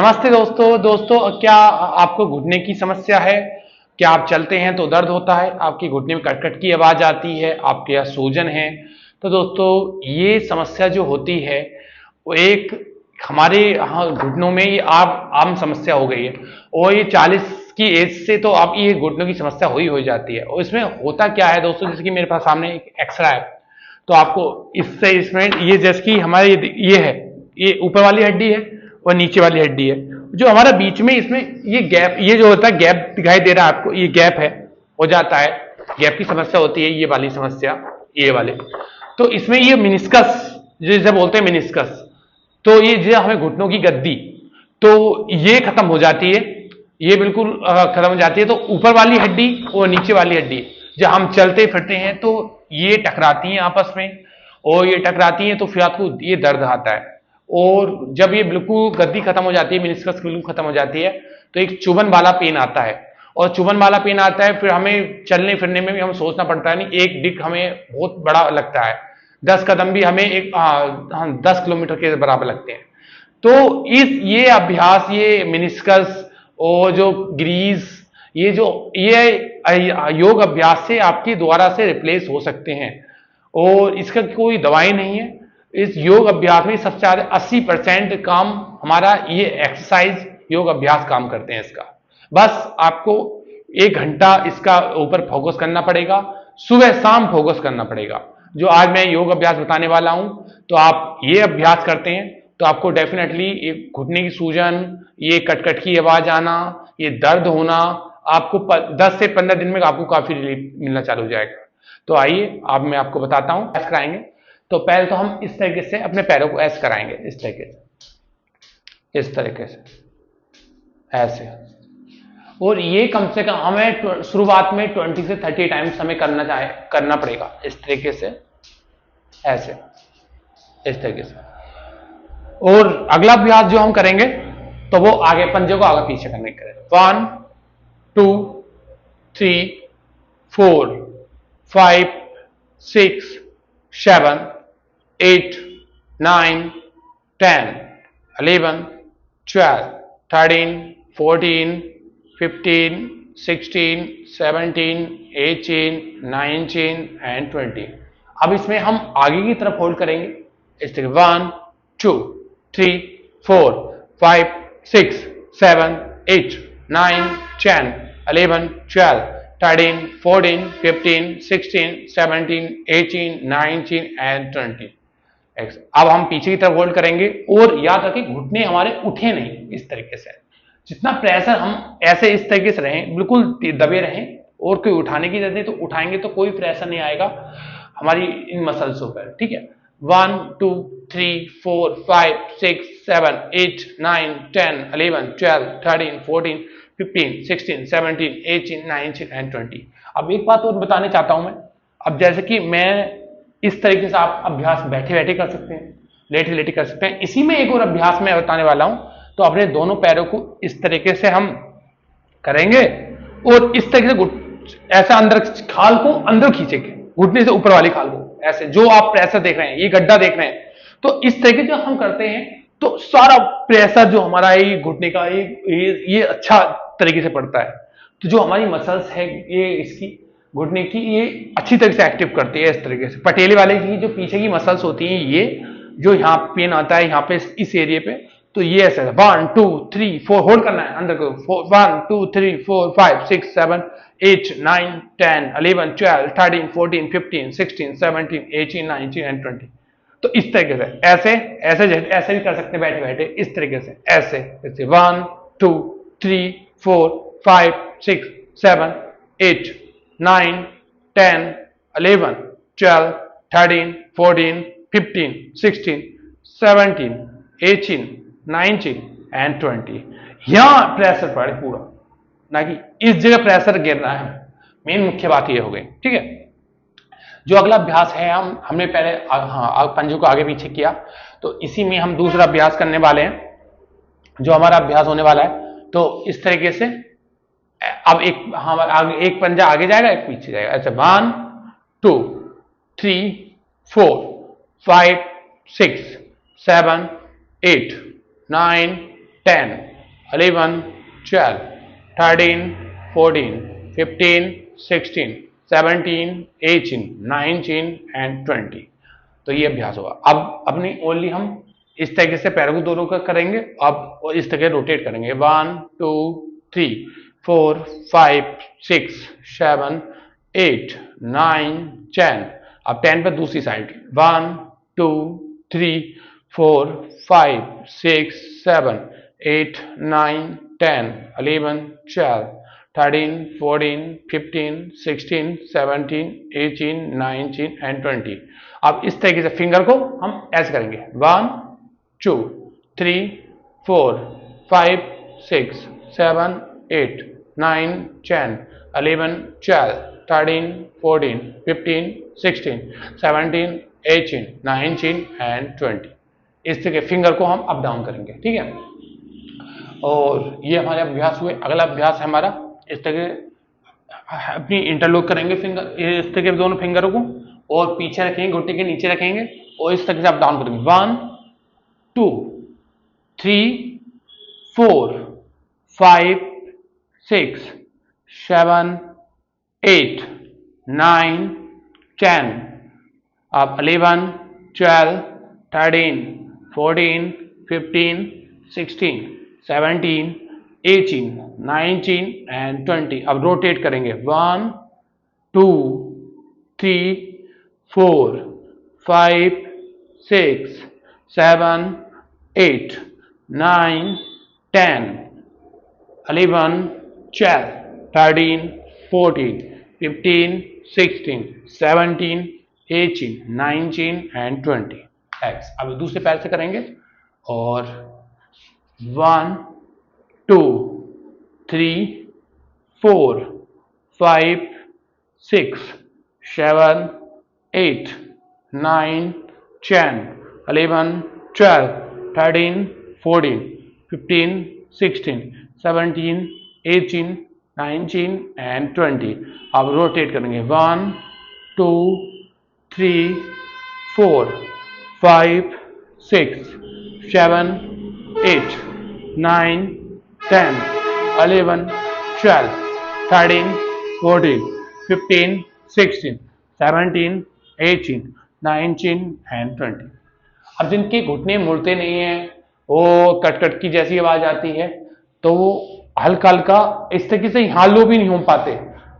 नमस्ते दोस्तों क्या आपको घुटने की समस्या है? क्या आप चलते हैं तो दर्द होता है? आपकी घुटने में कट-कट की आवाज आती है? आपके यहाँ सूजन है? तो दोस्तों ये समस्या जो होती है वो एक हमारे घुटनों में ये आम समस्या हो गई है और ये 40 की एज से तो अब ये घुटनों की समस्या हो जाती है। और इसमें होता क्या है दोस्तों, जैसे कि मेरे पास सामने एक एक्सरा है, तो आपको इसमें ये जैसे कि हमारे ये है, ये ऊपर वाली हड्डी है और नीचे वाली हड्डी है। जो हमारा बीच में इसमें ये गैप, ये जो होता है गैप दिखाई दे रहा है आपको, ये गैप है, हो जाता है, गैप की समस्या होती है, ये वाली समस्या, ये वाले। तो इसमें ये मिनिस्कस, जिसे बोलते हैं मिनिस्कस, तो ये जो हमें घुटनों की गद्दी, तो ये खत्म हो जाती है, ये बिल्कुल खत्म हो जाती है। तो ऊपर वाली हड्डी और नीचे वाली हड्डी जब हम चलते फिरते हैं तो ये टकराती हैं आपस में, और ये टकराती हैं तो फिर आपको ये दर्द आता है। और जब ये बिल्कुल गद्दी खत्म हो जाती है, मिनिस्कस बिल्कुल खत्म हो जाती है, तो एक चुभन वाला पेन आता है। और चुभन वाला पेन आता है, फिर हमें चलने फिरने में भी हम सोचना पड़ता है, नहीं एक डिग हमें बहुत बड़ा लगता है, 10 कदम भी हमें 10 किलोमीटर के बराबर लगते हैं। तो ये अभ्यास, ये मिनिस्कस और जो ग्रीस, ये योग अभ्यास से आपके द्वारा से रिप्लेस हो सकते हैं, और इसका कोई दवाई नहीं है। इस योग अभ्यास में सबसे ज्यादा 80% काम हमारा ये एक्सरसाइज, योग अभ्यास काम करते हैं इसका। बस आपको 1 घंटा इसका ऊपर फोकस करना पड़ेगा, सुबह शाम फोकस करना पड़ेगा। जो आज मैं योग अभ्यास बताने वाला हूं, तो आप ये अभ्यास करते हैं तो आपको डेफिनेटली ये घुटने की सूजन, ये कटकट की आवाज आना, ये दर्द होना, आपको 10 से 15 दिन में आपको काफी रिलीफ मिलना चालू हो जाएगा। तो आइए अब मैं आपको बताता हूं ऐसे कराएंगे। तो पहले तो हम इस तरीके से अपने पैरों को ऐसे कराएंगे, इस तरीके से ऐसे। और ये कम से कम हमें शुरुआत में 20 से 30 टाइम्स हमें करना पड़ेगा, इस तरीके से, ऐसे, इस तरीके से। और अगला अभ्यास जो हम करेंगे तो वो आगे पंजे को आगे पीछे करने के लिए 1 2 3 4 5 6 7 8 9 10 11 12 13 14 15 16 17 18 19 एंड 20। अब इसमें हम आगे की तरफ होल्ड करेंगे, इस तरह 1 2 3 4 5 6 7 8 9 10 11 12 13 14 15 16 17 18 19 एंड 20। अब हम पीछे की तरफ होल्ड करेंगे, और याद रखें घुटने हमारे उठे नहीं, इस तरीके से जितना प्रेशर हम ऐसे इस तरीके से रहें, बिल्कुल दबे रहें, और कोई उठाने की जरूरत नहीं, तो उठाएंगे तो कोई प्रेशर नहीं आएगा हमारी इन मसल्सों पर, ठीक है। 1 2 3 4 5 6 7 8 9 10 11 12 13 14 15 16 17 18 19 एंड 20। अब एक बात और बताने चाहता हूं मैं, अब जैसे कि मैं इस तरीके से, आप अभ्यास बैठे बैठे कर सकते हैं, लेटे लेटे कर सकते हैं। इसी में एक और अभ्यास मैं बताने वाला हूं, तो अपने दोनों पैरों को इस तरीके से हम करेंगे, और इस तरीके से ऐसा अंदर, खाल को अंदर खींचेंगे, घुटने से ऊपर वाली खाल को ऐसे, जो आप प्रेशर देख रहे हैं, ये गड्ढा देख रहे हैं, तो इस तरीके से हम करते हैं तो सारा प्रेशर जो हमारा ये घुटने का, ये अच्छा तरीके से पड़ता है। तो जो हमारी मसल्स है, ये इसकी घुटने की, ये अच्छी तरह से एक्टिव करती है। इस तरीके से पटेले वाले की जो पीछे की मसल्स होती हैं, ये जो यहाँ पेन आता है यहाँ पे इस एरिया पे, तो ये ऐसा 1 2 3 4 होल्ड करना है अंदर को, 1 2 3 4 5 6 7 8 9 10 11 12 13 14 15 16 17 18 19 एंड 20। तो इस तरीके से ऐसे ऐसे ऐसे भी कर सकते हैं बैठे बैठे, इस तरीके से ऐसे, 1 2 3 4 5 6 7 8 9 10 11 12 13 14 15 16 17 18 19 एंड 20। यहां प्रेशर पड़े पूरा, ना कि इस जगह प्रेशर गिरना है। मेन मुख्य बात यह हो गई, ठीक है। जो अगला अभ्यास है, हमने पहले पंजों को आगे पीछे किया, तो इसी में हम दूसरा अभ्यास करने वाले हैं। जो हमारा अभ्यास होने वाला है, तो इस तरीके से अब एक पंजा आगे जाएगा, एक पीछे जाएगा, ऐसे 1 2 3 4 5 6 7 8 9 10 11, 12, 13, 14, 15, 16, 17, 18, 19 एंड 20। तो ये अभ्यास होगा। अब अपनी ओनली हम इस तरीके से पैरों को दोनों का करेंगे, अब इस तरह रोटेट करेंगे। 1 2 3 4 5 6 7 8 9 10। अब 10 पर दूसरी साइड 1 2 3 4 5 6 7 8 9 10 11 12 13 14 15 16 17 18 19 एंड 20। अब इस तरीके से फिंगर को हम ऐसे करेंगे 1 2 3 4 5 6 7 8 9 10 11 12 13 14 15 16 17 18 19 एंड 20। इस तरह के फिंगर को हम अप डाउन करेंगे, ठीक है। और ये हमारे अभ्यास हुए। अगला अभ्यास है हमारा इस तरह अपनी इंटरलॉक करेंगे फिंगर, इस तरह के दोनों फिंगरों को, और पीछे रखेंगे, घुटने के नीचे रखेंगे और इस तरह से अप डाउन करेंगे। 1 2 3 4 5 6 7 8 9 10। अब 11 12 13 14 15 16 17 18 19 एंड 20। अब रोटेट करेंगे 1 2 3 4 5 6 7 8 9 10 11 12 13 14 15 16 17 18 19 एंड 20 एक्स। अब दूसरे पैर से करेंगे और 1 2 3 4 5 6 7 8 9 10 11 12 13 14 15 16 17 18 19 एंड 20। अब रोटेट करेंगे 1 2 3 4 5 6 7 8 9 10 11 12 13 14 15 16 17 18 19 एंड 20। अब जिनके घुटने मुड़ते नहीं है, वो कटकट की जैसी आवाज आती है, तो वो हल्का हल्का इस तरीके से हालो भी नहीं हो पाते,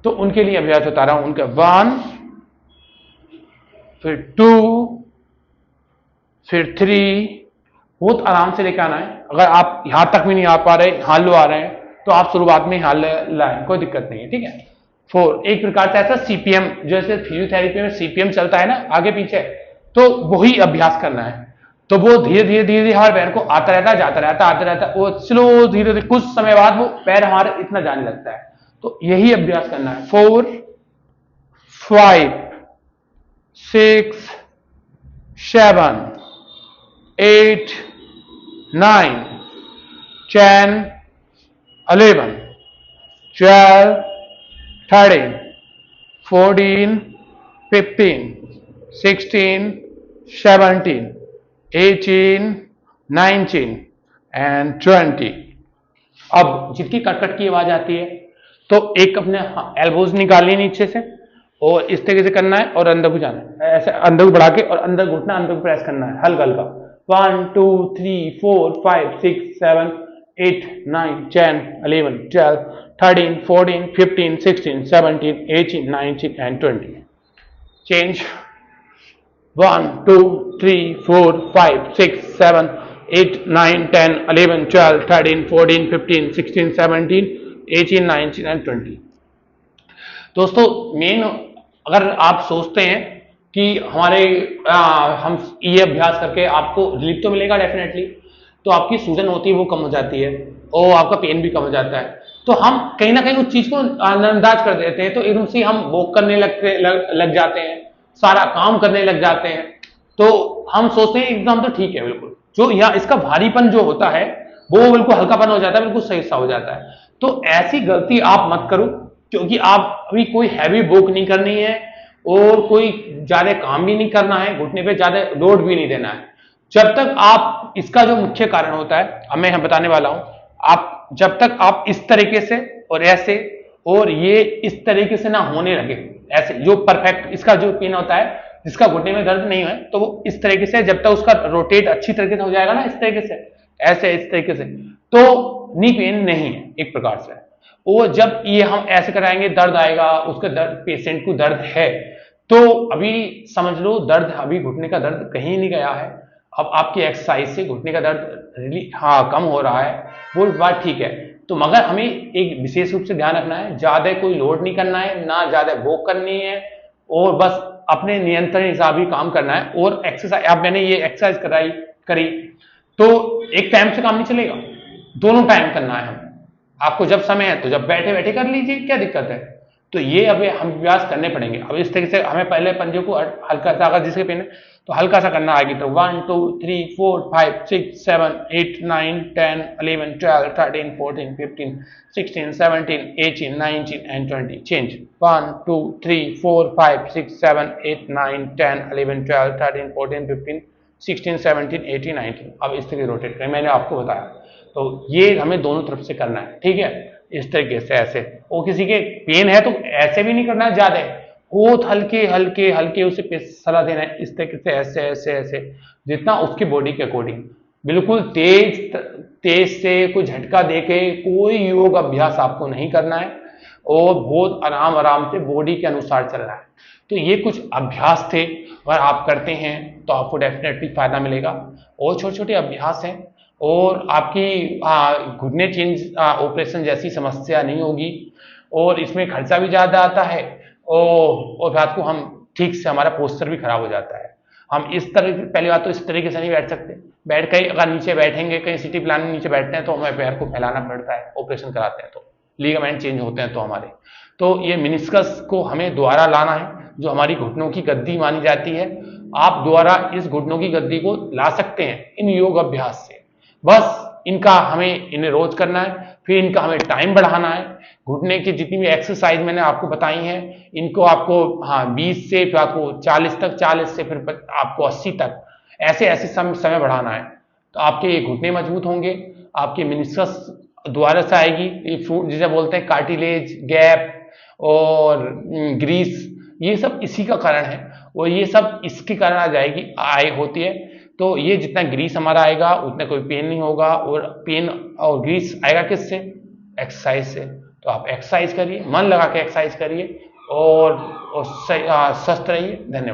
तो उनके लिए अभ्यास बता रहा हूं। उनका 1 फिर 2 फिर 3, बहुत आराम से लेकर आना है। अगर आप यहां तक भी नहीं आ पा रहे, हालो आ रहे हैं, तो आप शुरुआत में हाल लाएं, कोई दिक्कत नहीं है, ठीक है। 4 एक प्रकार से ऐसा सीपीएम, जैसे फिजियोथेरेपी में सीपीएम चलता है ना आगे पीछे, तो वही अभ्यास करना है। तो वो धीरे धीरे धीरे धीरे हमारे पैर को आता रहता है, जाता रहता है, आता रहता है, वो स्लो धीरे धीरे कुछ समय बाद वो पैर हमारे इतना जाने लगता है। तो यही अभ्यास करना है। 4 5 6 7 8 9 10 11 12 13 14 15 16 17 18 19 एंड 20। अब जितनी कटकट की आवाज आती है, तो एक अपने एल्बोज निकालनी नीचे से और इस तरीके से करना है और अंदर को जाना है, ऐसे अंदर को बढ़ा के और अंदर घुटना, अंदर को प्रेस करना है हल्का हल्का। 1 2 3 4 5 6 7 8 9 10 11 12 13 14 15 16 17 18 19 एंड 20। Change 1 2 3 4 5 6 7 8 9 10 11 12 13 14 15 16 17 18 19 and 20। दोस्तों मेन, अगर आप सोचते हैं कि हम ये अभ्यास करके आपको रिलीफ तो मिलेगा डेफिनेटली, तो आपकी सूजन होती है वो कम हो जाती है और आपका पेन भी कम हो जाता है, तो हम कहीं ना कहीं उस चीज को नजरअंदाज कर देते हैं, तो एकदम से हम वॉक करने लग जाते हैं, सारा काम करने लग जाते हैं, तो हम सोचते हैं एकदम तो ठीक है बिल्कुल, जो यहाँ इसका भारीपन जो होता है वो बिल्कुल हल्कापन हो जाता है, बिल्कुल सही सा हो जाता है। तो ऐसी गलती आप मत करो, क्योंकि आप अभी कोई हैवी वॉक नहीं करनी है और कोई ज्यादा काम भी नहीं करना है, घुटने पे ज्यादा लोड भी नहीं देना है। जब तक आप, इसका जो मुख्य कारण होता है, मैं बताने वाला हूं, आप जब तक आप इस तरीके से और ऐसे और ये इस तरीके से ना होने लगे, ऐसे जो परफेक्ट इसका जो पेन होता है, जिसका घुटने में दर्द नहीं है, तो वो इस तरीके से जब तक उसका रोटेट अच्छी तरीके से हो जाएगा ना, इस तरीके से, ऐसे इस तरीके से, तो नी पेन नहीं है एक प्रकार से। और जब ये हम ऐसे कराएंगे दर्द आएगा, उसका दर्द, पेशेंट को दर्द है, तो अभी समझ लो दर्द, अभी घुटने का दर्द कहीं नहीं गया है। अब आपकी एक्सरसाइज से घुटने का दर्द रिली हाँ कम हो रहा है, वो बात ठीक है। तो मगर हमें एक विशेष रूप से ध्यान रखना है, ज्यादा कोई लोड नहीं करना है, ना ज्यादा वॉक करनी है, और बस अपने नियंत्रण हिसाब ही काम करना है। और एक्सरसाइज, अब मैंने ये एक्सरसाइज करी तो एक टाइम से काम नहीं चलेगा, दोनों टाइम करना है हमें। आपको जब समय है तो जब बैठे बैठे कर लीजिए, क्या दिक्कत है। तो ये अभी हम अभ्यास करने पड़ेंगे। अब इस तरीके से हमें पहले पंजे को हल्का सा, अगर जिसके पेन है तो हल्का सा करना आएगी, तो 1 2 3 4 5 6 7 8 9 10 11 12 13 14 15 16 17 18 19 and 20 चेंज। 1 2 3 4 5 6 7 8 9 10 11 12 13 14 15 16 17 18 19। अब इस तरीके रोटेट करें, मैंने आपको बताया। तो ये हमें दोनों तरफ से करना है, ठीक है, इस तरीके से ऐसे। और किसी के पेन है तो ऐसे भी नहीं करना है ज्यादा, बहुत हल्के हल्के हल्के उसे सलाह देना है, इस तरीके से, ऐसे ऐसे ऐसे, जितना उसकी बॉडी के अकॉर्डिंग। बिल्कुल तेज तेज से कोई झटका देके कोई योग अभ्यास आपको नहीं करना है, और बहुत आराम आराम से बॉडी के अनुसार चलना है। तो ये कुछ अभ्यास थे, अगर आप करते हैं तो आपको डेफिनेटली फायदा मिलेगा। और छोटे छोटे अभ्यास हैं, और आपकी घुटने चेंज ऑपरेशन जैसी समस्या नहीं होगी, और इसमें खर्चा भी ज़्यादा आता है, और रात को हम ठीक से, हमारा पोस्चर भी खराब हो जाता है। हम इस तरह, पहली बात तो इस तरीके से नहीं बैठ सकते, बैठ के अगर नीचे बैठेंगे, कहीं सिटी प्लान में नीचे बैठते हैं तो हमें पैर को फैलाना पड़ता है, ऑपरेशन कराते हैं तो लीगामेंट चेंज होते हैं तो हमारे। तो ये मेनिस्कस को हमें दोबारा लाना है, जो हमारी घुटनों की गद्दी मानी जाती है। आप दोबारा इस घुटनों की गद्दी को ला सकते हैं इन योग अभ्यास से। बस इनका हमें, इन्हें रोज करना है, फिर इनका हमें टाइम बढ़ाना है। घुटने की जितनी भी एक्सरसाइज मैंने आपको बताई हैं, इनको आपको 20 से फिर आपको 40 तक, 40 से फिर आपको 80 तक, ऐसे ऐसे समय बढ़ाना है। तो आपके ये घुटने मजबूत होंगे, आपके मेनिस्कस दोबारा से आएगी, ये फ्रूट जिसे बोलते हैं कार्टिलेज, गैप और ग्रीस, ये सब इसी का कारण है, और ये सब इसके कारण आ जाएगी, आए होती है। तो ये जितना ग्रीस हमारा आएगा उतना कोई पेन नहीं होगा, और पेन और ग्रीस आएगा किससे, एक्सरसाइज से। तो आप एक्सरसाइज करिए, मन लगा के एक्सरसाइज करिए, और स्वस्थ रहिए। धन्यवाद।